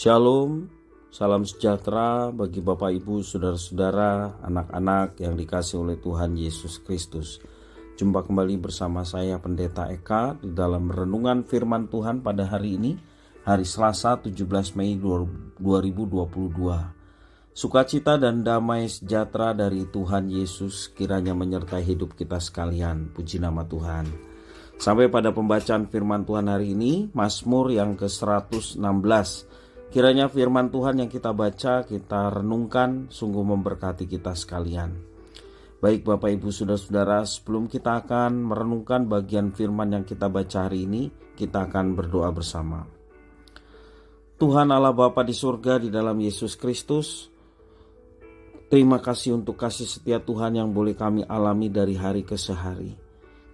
Shalom, salam sejahtera bagi Bapak Ibu, saudara-saudara, anak-anak yang dikasihi oleh Tuhan Yesus Kristus. Jumpa kembali bersama saya Pendeta Eka di dalam renungan firman Tuhan pada hari ini, hari Selasa 17 Mei 2022. Sukacita dan damai sejahtera dari Tuhan Yesus kiranya menyertai hidup kita sekalian. Puji nama Tuhan. Sampai pada pembacaan firman Tuhan hari ini, Mazmur yang ke-116. Kiranya firman Tuhan yang kita baca, kita renungkan, sungguh memberkati kita sekalian. Baik Bapak Ibu Saudara-saudara, sebelum kita akan merenungkan bagian firman yang kita baca hari ini, kita akan berdoa bersama. Tuhan Allah Bapa di surga, di dalam Yesus Kristus, terima kasih untuk kasih setia Tuhan yang boleh kami alami dari hari ke hari.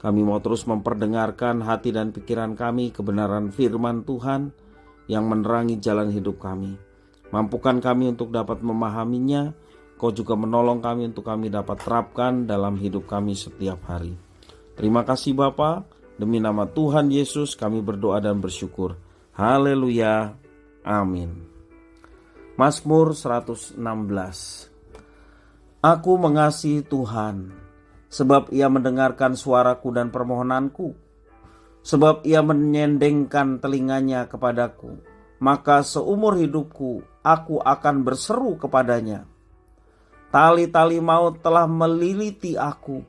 Kami mau terus memperdengarkan hati dan pikiran kami kebenaran firman Tuhan yang menerangi jalan hidup kami. Mampukan kami untuk dapat memahaminya. Kau juga menolong kami untuk kami dapat terapkan dalam hidup kami setiap hari. Terima kasih Bapa. Demi nama Tuhan Yesus kami berdoa dan bersyukur. Haleluya. Amin. Mazmur 116. Aku mengasihi Tuhan, sebab Ia mendengarkan suaraku dan permohonanku. Sebab Ia menyendengkan telinganya kepadaku, maka seumur hidupku aku akan berseru kepadanya. Tali-tali maut telah meliliti aku,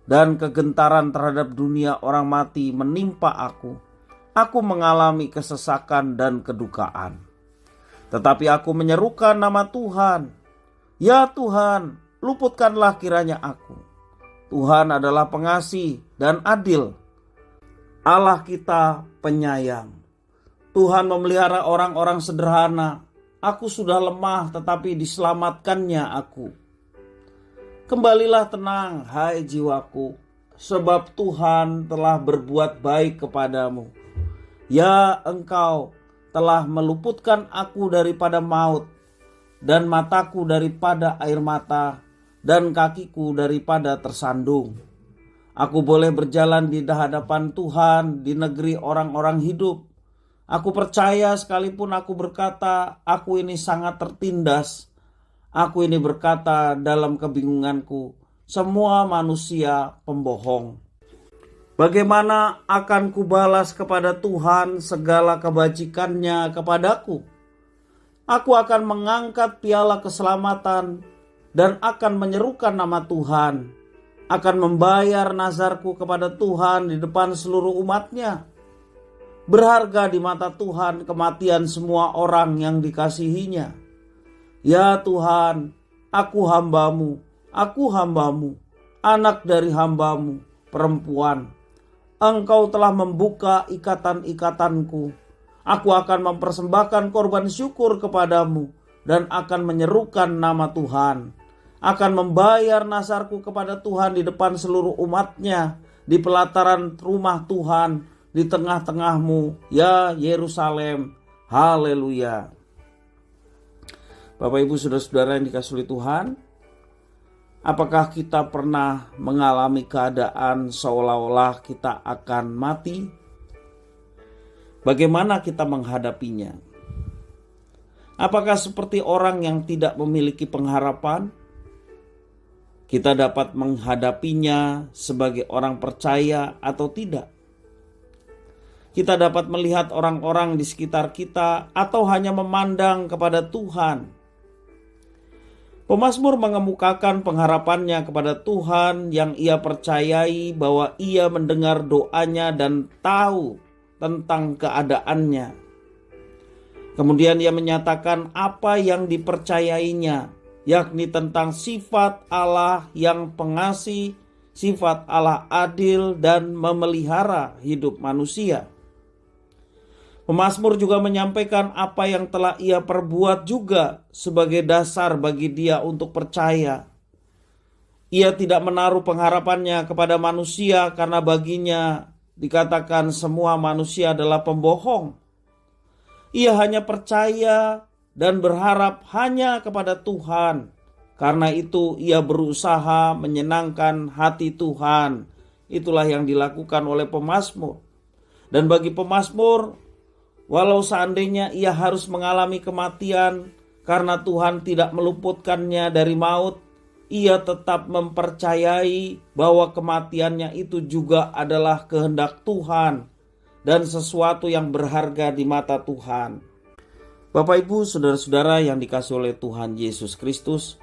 dan kegentaran terhadap dunia orang mati menimpa aku. Aku mengalami kesesakan dan kedukaan. Tetapi aku menyerukan nama Tuhan. Ya Tuhan, luputkanlah kiranya aku. Tuhan adalah pengasih dan adil. Allah kita penyayang. Tuhan memelihara orang-orang sederhana. Aku sudah lemah tetapi diselamatkannya aku. Kembalilah tenang hai jiwaku, sebab Tuhan telah berbuat baik kepadamu. Ya Engkau telah meluputkan aku daripada maut, dan mataku daripada air mata, dan kakiku daripada tersandung. Aku boleh berjalan di hadapan Tuhan di negeri orang-orang hidup. Aku percaya sekalipun aku berkata, aku ini sangat tertindas. Aku ini berkata dalam kebingunganku, semua manusia pembohong. Bagaimana akan kubalas kepada Tuhan segala kebajikannya kepadaku? Aku akan mengangkat piala keselamatan dan akan menyerukan nama Tuhan. Akan membayar nazarku kepada Tuhan di depan seluruh umatnya. Berharga di mata Tuhan kematian semua orang yang dikasihinya. Ya Tuhan, aku hambamu, anak dari hambamu, perempuan. Engkau telah membuka ikatan-ikatanku. Aku akan mempersembahkan korban syukur kepadamu dan akan menyerukan nama Tuhan. Akan membayar nazarku kepada Tuhan di depan seluruh umatnya, di pelataran rumah Tuhan, di tengah-tengahmu, ya Yerusalem. Haleluya. Bapak Ibu Saudara-saudara yang dikasihi oleh Tuhan, apakah kita pernah mengalami keadaan seolah-olah kita akan mati? Bagaimana kita menghadapinya? Apakah seperti orang yang tidak memiliki pengharapan? Kita dapat menghadapinya sebagai orang percaya atau tidak. Kita dapat melihat orang-orang di sekitar kita atau hanya memandang kepada Tuhan. Pemazmur mengemukakan pengharapannya kepada Tuhan yang ia percayai bahwa ia mendengar doanya dan tahu tentang keadaannya. Kemudian ia menyatakan apa yang dipercayainya, yakni tentang sifat Allah yang pengasih, sifat Allah adil dan memelihara hidup manusia. Pemazmur juga menyampaikan apa yang telah ia perbuat juga sebagai dasar bagi dia untuk percaya. Ia tidak menaruh pengharapannya kepada manusia karena baginya dikatakan semua manusia adalah pembohong. Ia hanya percaya dan berharap hanya kepada Tuhan. Karena itu ia berusaha menyenangkan hati Tuhan. Itulah yang dilakukan oleh pemazmur. Dan bagi pemazmur, Walau seandainya ia harus mengalami kematian, karena Tuhan tidak meluputkannya dari maut, ia tetap mempercayai bahwa kematiannya itu juga adalah kehendak Tuhan dan sesuatu yang berharga di mata Tuhan. Bapak Ibu, saudara-saudara yang dikasihi oleh Tuhan Yesus Kristus,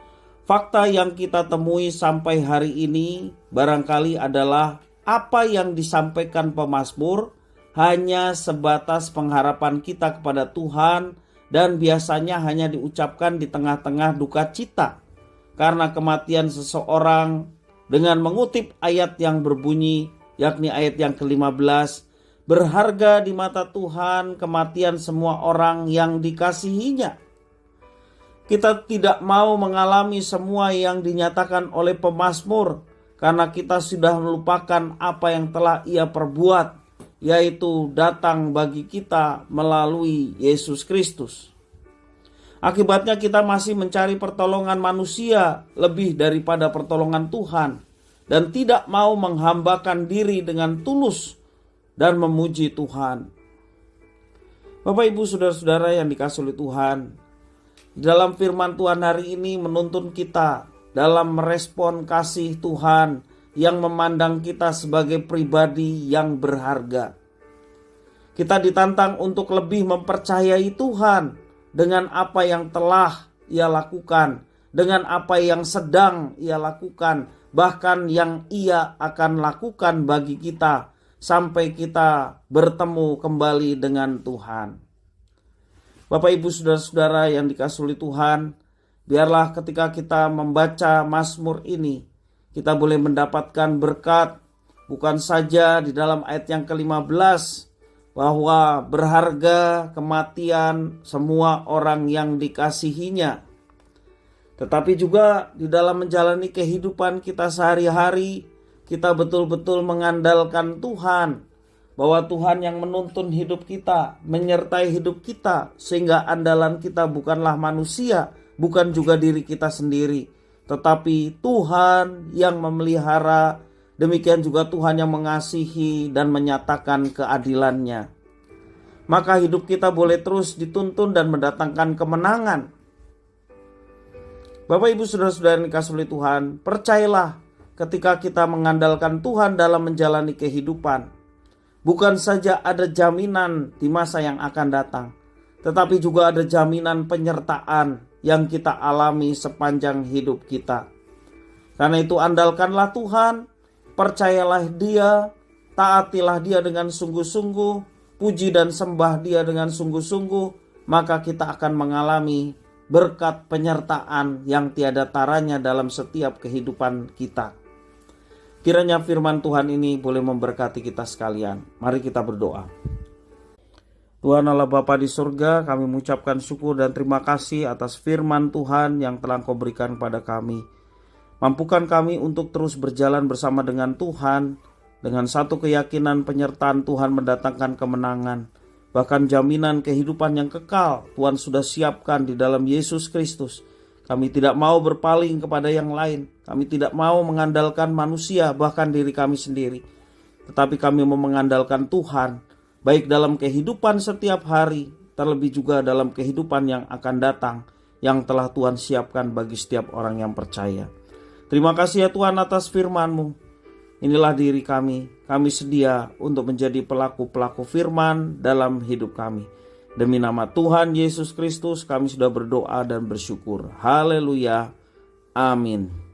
fakta yang kita temui sampai hari ini barangkali adalah apa yang disampaikan pemazmur hanya sebatas pengharapan kita kepada Tuhan dan biasanya hanya diucapkan di tengah-tengah duka cita karena kematian seseorang, dengan mengutip ayat yang berbunyi, yakni ayat yang ke-15, berharga di mata Tuhan kematian semua orang yang dikasihinya. Kita tidak mau mengalami semua yang dinyatakan oleh pemazmur karena kita sudah melupakan apa yang telah ia perbuat, yaitu datang bagi kita melalui Yesus Kristus. Akibatnya kita masih mencari pertolongan manusia lebih daripada pertolongan Tuhan dan tidak mau menghambakan diri dengan tulus dan memuji Tuhan. Bapak Ibu saudara-saudara yang dikasihi oleh Tuhan, dalam firman Tuhan hari ini menuntun kita dalam merespon kasih Tuhan yang memandang kita sebagai pribadi yang berharga. Kita ditantang untuk lebih mempercayai Tuhan dengan apa yang telah Ia lakukan, dengan apa yang sedang Ia lakukan, bahkan yang Ia akan lakukan bagi kita sampai kita bertemu kembali dengan Tuhan. Bapak Ibu saudara-saudara yang dikasihi oleh Tuhan, biarlah ketika kita membaca Mazmur ini, kita boleh mendapatkan berkat bukan saja di dalam ayat yang ke-15 bahwa berharga kematian semua orang yang dikasihinya, tetapi juga di dalam menjalani kehidupan kita sehari-hari, kita betul-betul mengandalkan Tuhan, bahwa Tuhan yang menuntun hidup kita, menyertai hidup kita, sehingga andalan kita bukanlah manusia, bukan juga diri kita sendiri, tetapi Tuhan yang memelihara, demikian juga Tuhan yang mengasihi dan menyatakan keadilannya. Maka hidup kita boleh terus dituntun dan mendatangkan kemenangan. Bapak Ibu saudara-saudara yang dikasihi oleh Tuhan, percayalah ketika kita mengandalkan Tuhan dalam menjalani kehidupan, bukan saja ada jaminan di masa yang akan datang, tetapi juga ada jaminan penyertaan yang kita alami sepanjang hidup kita. Karena itu andalkanlah Tuhan, percayalah Dia, taatilah Dia dengan sungguh-sungguh, puji dan sembah Dia dengan sungguh-sungguh, maka kita akan mengalami berkat penyertaan yang tiada taranya dalam setiap kehidupan kita. Kiranya firman Tuhan ini boleh memberkati kita sekalian. Mari kita berdoa. Tuhan Allah Bapa di surga, kami mengucapkan syukur dan terima kasih atas firman Tuhan yang telah Engkau berikan kepada kami. Mampukan kami untuk terus berjalan bersama dengan Tuhan, dengan satu keyakinan penyertaan Tuhan mendatangkan kemenangan, bahkan jaminan kehidupan yang kekal Tuhan sudah siapkan di dalam Yesus Kristus. Kami tidak mau berpaling kepada yang lain, kami tidak mau mengandalkan manusia, bahkan diri kami sendiri, tetapi kami mau mengandalkan Tuhan, baik dalam kehidupan setiap hari, terlebih juga dalam kehidupan yang akan datang, yang telah Tuhan siapkan bagi setiap orang yang percaya. Terima kasih ya Tuhan atas firman-Mu. Inilah diri kami sedia untuk menjadi pelaku-pelaku firman dalam hidup kami. Demi nama Tuhan Yesus Kristus kami sudah berdoa dan bersyukur. Haleluya. Amin.